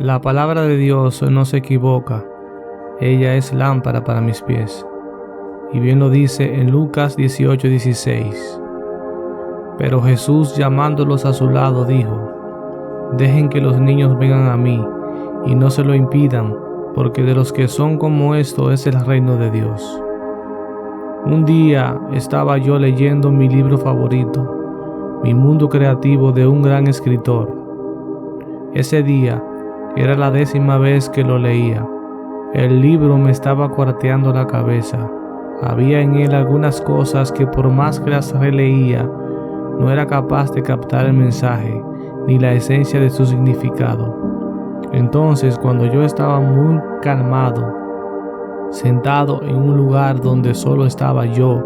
La palabra de Dios no se equivoca. Ella es lámpara para mis pies. Y bien lo dice en Lucas 18:16. Pero Jesús, llamándolos a su lado, dijo: Dejen que los niños vengan a mí, y no se lo impidan, porque de los que son como esto es el reino de Dios. Un día estaba yo leyendo mi libro favorito, Mi mundo creativo, de un gran escritor. Ese día era la 10ª vez que lo leía. El libro me estaba cuarteando la cabeza. Había en él algunas cosas que, por más que las releía, no era capaz de captar el mensaje ni la esencia de su significado. Entonces, cuando yo estaba muy calmado, sentado en un lugar donde solo estaba yo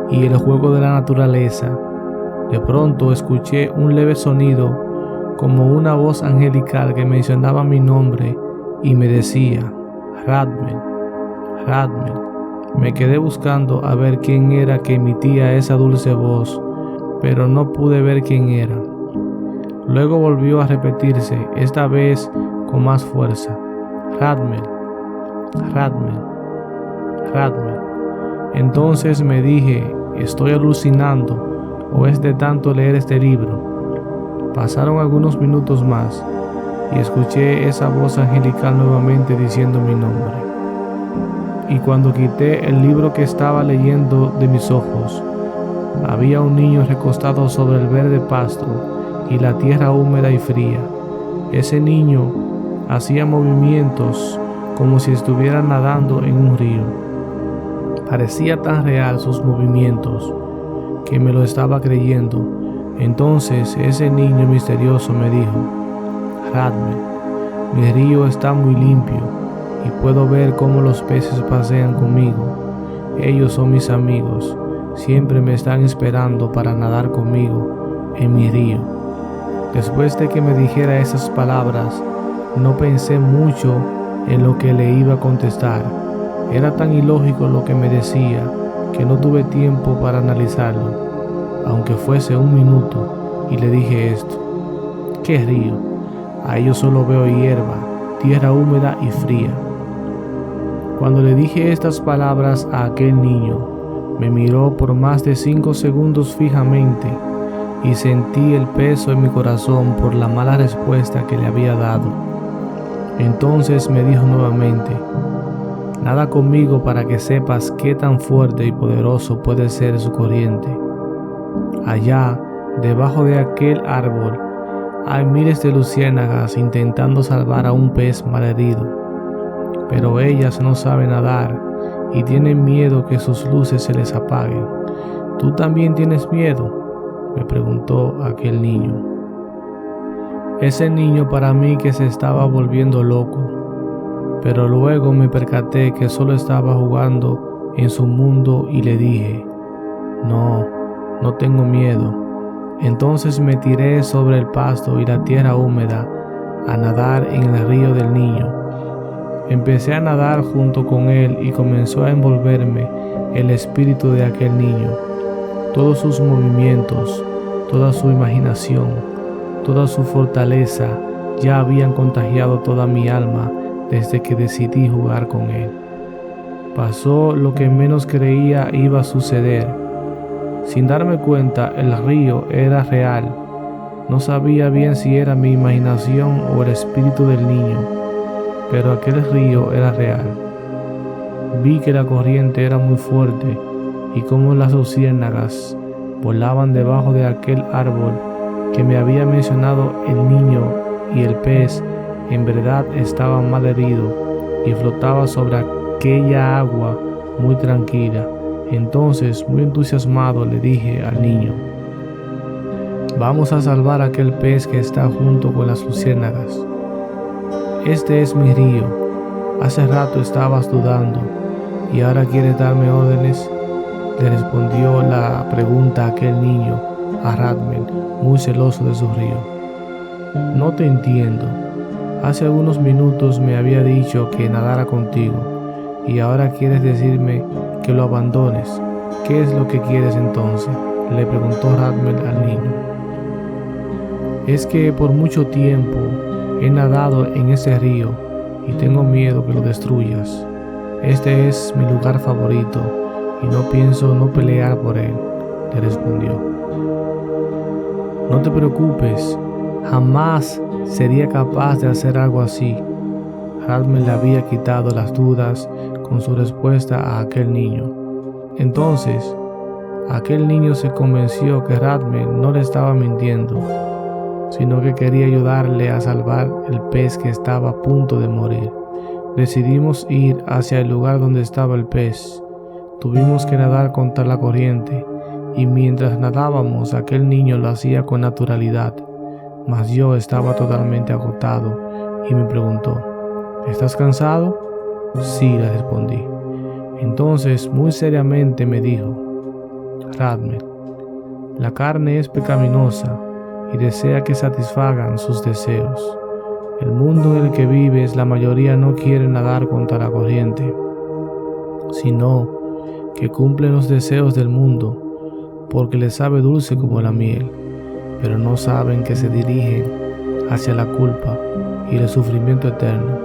y el juego de la naturaleza, de pronto escuché un leve sonido, como una voz angelical que mencionaba mi nombre y me decía: Radmel, Radmel. Me quedé buscando a ver quién era que emitía esa dulce voz, pero no pude ver quién era. Luego volvió a repetirse, esta vez con más fuerza: Radmel, Radmel, Radmel. Entonces me dije: ¿estoy alucinando o es de tanto leer este libro? Pasaron algunos minutos más y escuché esa voz angelical nuevamente diciendo mi nombre. Y cuando quité el libro que estaba leyendo de mis ojos, había un niño recostado sobre el verde pasto y la tierra húmeda y fría. Ese niño hacía movimientos como si estuviera nadando en un río. Parecía tan real sus movimientos que me lo estaba creyendo. Entonces ese niño misterioso me dijo: Radmel, mi río está muy limpio y puedo ver cómo los peces pasean conmigo. Ellos son mis amigos, siempre me están esperando para nadar conmigo en mi río. Después de que me dijera esas palabras, no pensé mucho en lo que le iba a contestar. Era tan ilógico lo que me decía que no tuve tiempo para analizarlo, aunque fuese un minuto, y le dije esto: ¿qué río? Ahí yo solo veo hierba, tierra húmeda y fría. Cuando le dije estas palabras a aquel niño, me miró por más de 5 segundos fijamente y sentí el peso en mi corazón por la mala respuesta que le había dado. Entonces me dijo nuevamente: nada conmigo para que sepas qué tan fuerte y poderoso puede ser su corriente. Allá, debajo de aquel árbol, hay miles de luciérnagas intentando salvar a un pez malherido. Pero ellas no saben nadar y tienen miedo que sus luces se les apaguen. ¿Tú también tienes miedo?, me preguntó aquel niño. Ese niño para mí que se estaba volviendo loco, pero luego me percaté que solo estaba jugando en su mundo y le dije: no tengo miedo. Entonces me tiré sobre el pasto y la tierra húmeda a nadar en el río del niño. Empecé a nadar junto con él y comenzó a envolverme el espíritu de aquel niño. Todos sus movimientos, toda su imaginación, toda su fortaleza ya habían contagiado toda mi alma desde que decidí jugar con él. Pasó lo que menos creía iba a suceder. Sin darme cuenta, el río era real. No sabía bien si era mi imaginación o el espíritu del niño, pero aquel río era real. Vi que la corriente era muy fuerte y cómo las luciérnagas volaban debajo de aquel árbol que me había mencionado el niño, y el pez en verdad estaba mal herido y flotaba sobre aquella agua muy tranquila. Entonces, muy entusiasmado, le dije al niño: vamos a salvar a aquel pez que está junto con las luciérnagas. Este es mi río. Hace rato estabas dudando y ahora quieres darme órdenes. Le respondió la pregunta aquel niño a Radmel, muy celoso de su río. No te entiendo. Hace algunos minutos me había dicho que nadara contigo y ahora quieres decirme que lo abandones. ¿Qué es lo que quieres entonces?, le preguntó Radmel al niño. Es que por mucho tiempo He nadado en ese río y tengo miedo que lo destruyas. Este es mi lugar favorito y no pienso no pelear por él, le respondió. No te preocupes, jamás sería capaz de hacer algo así. Radmel le había quitado las dudas con su respuesta a aquel niño. Entonces, aquel niño se convenció que Radmel no le estaba mintiendo, sino que quería ayudarle a salvar el pez que estaba a punto de morir. Decidimos ir hacia el lugar donde estaba el pez. Tuvimos que nadar contra la corriente, y mientras nadábamos aquel niño lo hacía con naturalidad, mas yo estaba totalmente agotado y me preguntó: ¿estás cansado? Sí, le respondí. Entonces, muy seriamente me dijo: Radmel, la carne es pecaminosa y desea que satisfagan sus deseos. El mundo en el que vives, la mayoría no quiere nadar contra la corriente, sino que cumplen los deseos del mundo, porque les sabe dulce como la miel, pero no saben que se dirigen hacia la culpa y el sufrimiento eterno.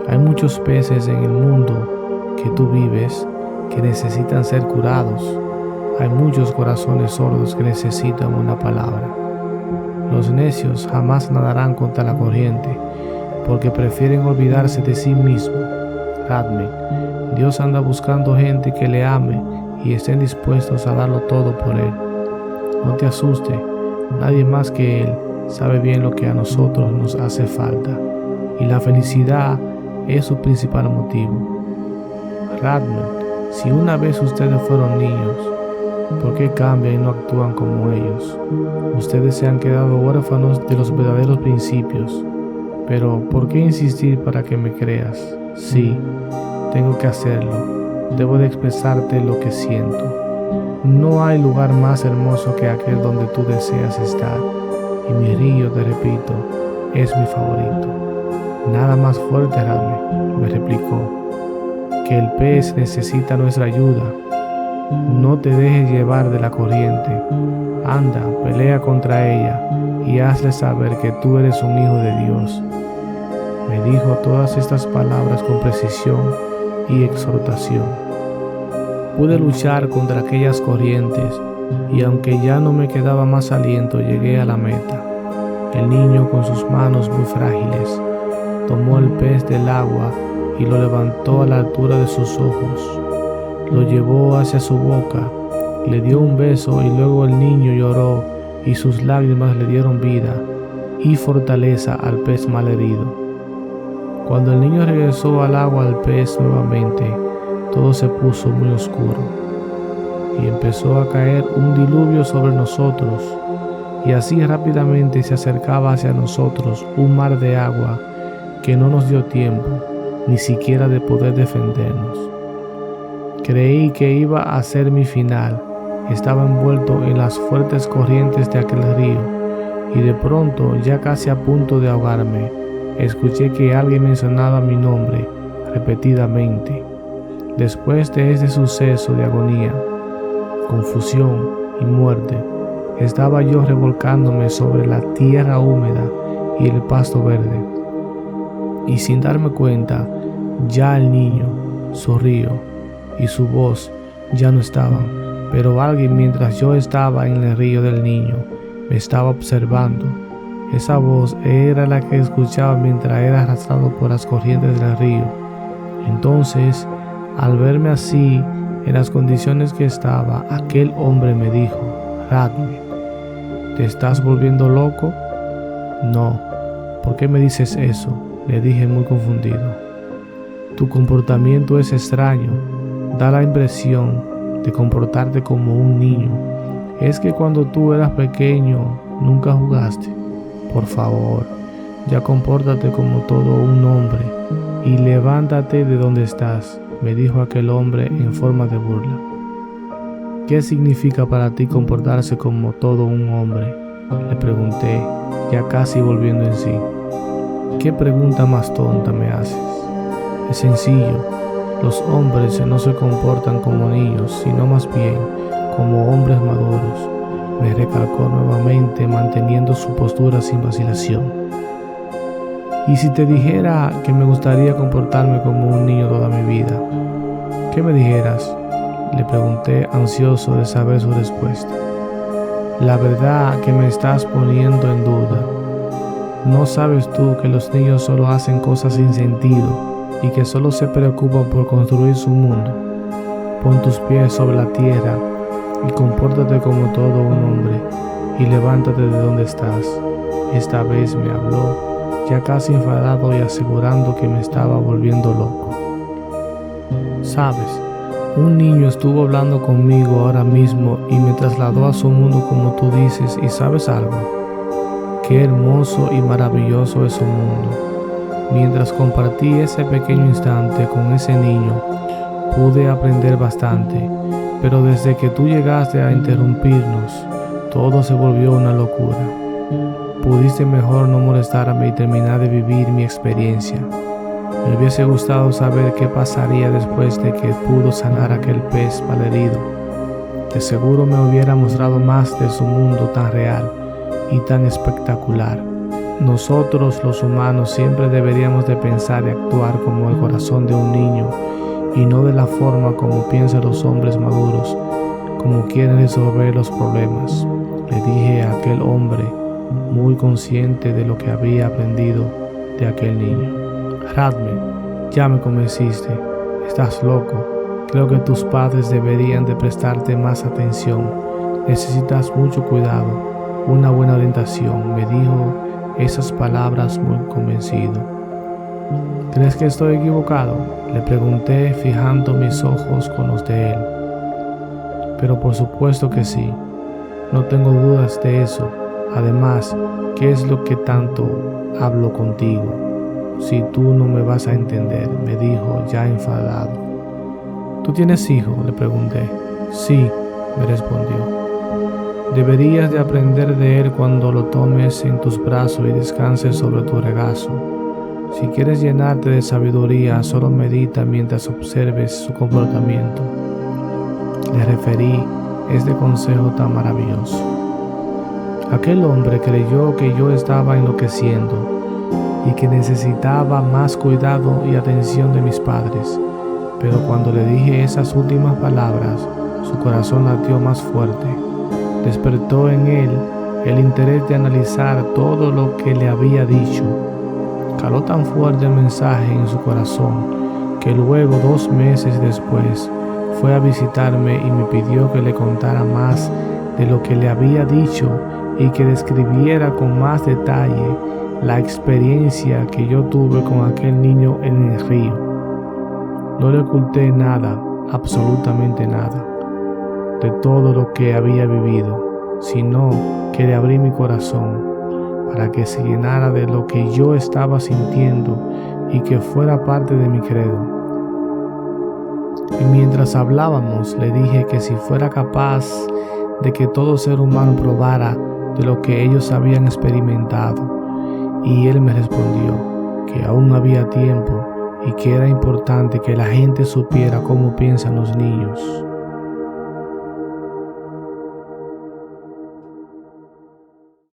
Hay muchos peces en el mundo que tú vives que necesitan ser curados. Hay muchos corazones sordos que necesitan una palabra. Los necios jamás nadarán contra la corriente, porque prefieren olvidarse de sí mismo. Radmel, Dios anda buscando gente que le ame y estén dispuestos a darlo todo por Él. No te asuste, nadie más que Él sabe bien lo que a nosotros nos hace falta, y la felicidad es su principal motivo. Radmel, si una vez ustedes fueron niños, ¿por qué cambian y no actúan como ellos? Ustedes se han quedado huérfanos de los verdaderos principios. Pero, ¿por qué insistir para que me creas? Sí, tengo que hacerlo. Debo de expresarte lo que siento. No hay lugar más hermoso que aquel donde tú deseas estar. Y mi río, te repito, es mi favorito. Nada más fuerte, Radmel, me replicó, que el pez necesita nuestra ayuda. No te dejes llevar de la corriente. Anda, pelea contra ella y hazle saber que tú eres un hijo de Dios. Me dijo todas estas palabras con precisión y exhortación. Pude luchar contra aquellas corrientes y aunque ya no me quedaba más aliento, llegué a la meta. El niño, con sus manos muy frágiles, tomó el pez del agua y lo levantó a la altura de sus ojos. Lo llevó hacia su boca, le dio un beso y luego el niño lloró y sus lágrimas le dieron vida y fortaleza al pez malherido. Cuando el niño regresó al agua al pez nuevamente, todo se puso muy oscuro y empezó a caer un diluvio sobre nosotros, y así rápidamente se acercaba hacia nosotros un mar de agua que no nos dio tiempo ni siquiera de poder defendernos. Creí que iba a ser mi final. Estaba envuelto en las fuertes corrientes de aquel río y de pronto, ya casi a punto de ahogarme, escuché que alguien mencionaba mi nombre repetidamente. Después de ese suceso de agonía, confusión y muerte, estaba yo revolcándome sobre la tierra húmeda y el pasto verde, y sin darme cuenta, ya el niño, su río y su voz ya no estaban, pero alguien, mientras yo estaba en el río del niño, me estaba observando. Esa voz era la que escuchaba mientras era arrastrado por las corrientes del río. Entonces, al verme así, en las condiciones que estaba, aquel hombre me dijo: Radmel, ¿te estás volviendo loco? No, ¿por qué me dices eso?, le dije muy confundido. Tu comportamiento es extraño, da la impresión de comportarte como un niño. ¿Es que cuando tú eras pequeño nunca jugaste? Por favor, ya compórtate como todo un hombre y levántate de donde estás, me dijo aquel hombre en forma de burla. ¿Qué significa para ti comportarse como todo un hombre?, le pregunté, ya casi volviendo en sí. ¿Qué pregunta más tonta me haces? Es sencillo, los hombres no se comportan como niños, sino más bien como hombres maduros, me recalcó nuevamente, manteniendo su postura sin vacilación. Y si te dijera que me gustaría comportarme como un niño toda mi vida, ¿qué me dijeras? Le pregunté, ansioso de saber su respuesta. La verdad que me estás poniendo en duda. ¿No sabes tú que los niños solo hacen cosas sin sentido y que solo se preocupan por construir su mundo? Pon tus pies sobre la tierra y compórtate como todo un hombre y levántate de donde estás. Esta vez me habló, ya casi enfadado y asegurando que me estaba volviendo loco. ¿Sabes? Un niño estuvo hablando conmigo ahora mismo y me trasladó a su mundo como tú dices, y ¿sabes algo? Qué hermoso y maravilloso es su mundo. Mientras compartí ese pequeño instante con ese niño, pude aprender bastante, pero desde que tú llegaste a interrumpirnos, todo se volvió una locura. Pudiste mejor no molestarme y terminar de vivir mi experiencia. Me hubiese gustado saber qué pasaría después de que pudo sanar aquel pez malherido. De seguro me hubiera mostrado más de su mundo tan real y tan espectacular. Nosotros los humanos siempre deberíamos de pensar y actuar como el corazón de un niño y no de la forma como piensan los hombres maduros, como quieren resolver los problemas, le dije a aquel hombre, muy consciente de lo que había aprendido de aquel niño. Radme, ya me convenciste, estás loco, creo que tus padres deberían de prestarte más atención, necesitas mucho cuidado, una buena orientación, me dijo esas palabras muy convencido. ¿Crees que estoy equivocado?, le pregunté fijando mis ojos con los de él. Pero por supuesto que sí, no tengo dudas de eso. Además, ¿qué es lo que tanto hablo contigo? Si tú no me vas a entender, me dijo ya enfadado. ¿Tú tienes hijo?, le pregunté. Sí, me respondió. Deberías de aprender de él cuando lo tomes en tus brazos y descanses sobre tu regazo. Si quieres llenarte de sabiduría, solo medita mientras observes su comportamiento. Le referí este consejo tan maravilloso. Aquel hombre creyó que yo estaba enloqueciendo y que necesitaba más cuidado y atención de mis padres, pero cuando le dije esas últimas palabras, su corazón latió más fuerte. Despertó en él el interés de analizar todo lo que le había dicho. Caló tan fuerte el mensaje en su corazón que luego, 2 meses después, fue a visitarme y me pidió que le contara más de lo que le había dicho y que describiera con más detalle la experiencia que yo tuve con aquel niño en el río. No le oculté nada, absolutamente nada, de todo lo que había vivido, sino que le abrí mi corazón para que se llenara de lo que yo estaba sintiendo y que fuera parte de mi credo. Y mientras hablábamos, le dije que si fuera capaz de que todo ser humano probara de lo que ellos habían experimentado, y él me respondió que aún había tiempo y que era importante que la gente supiera cómo piensan los niños.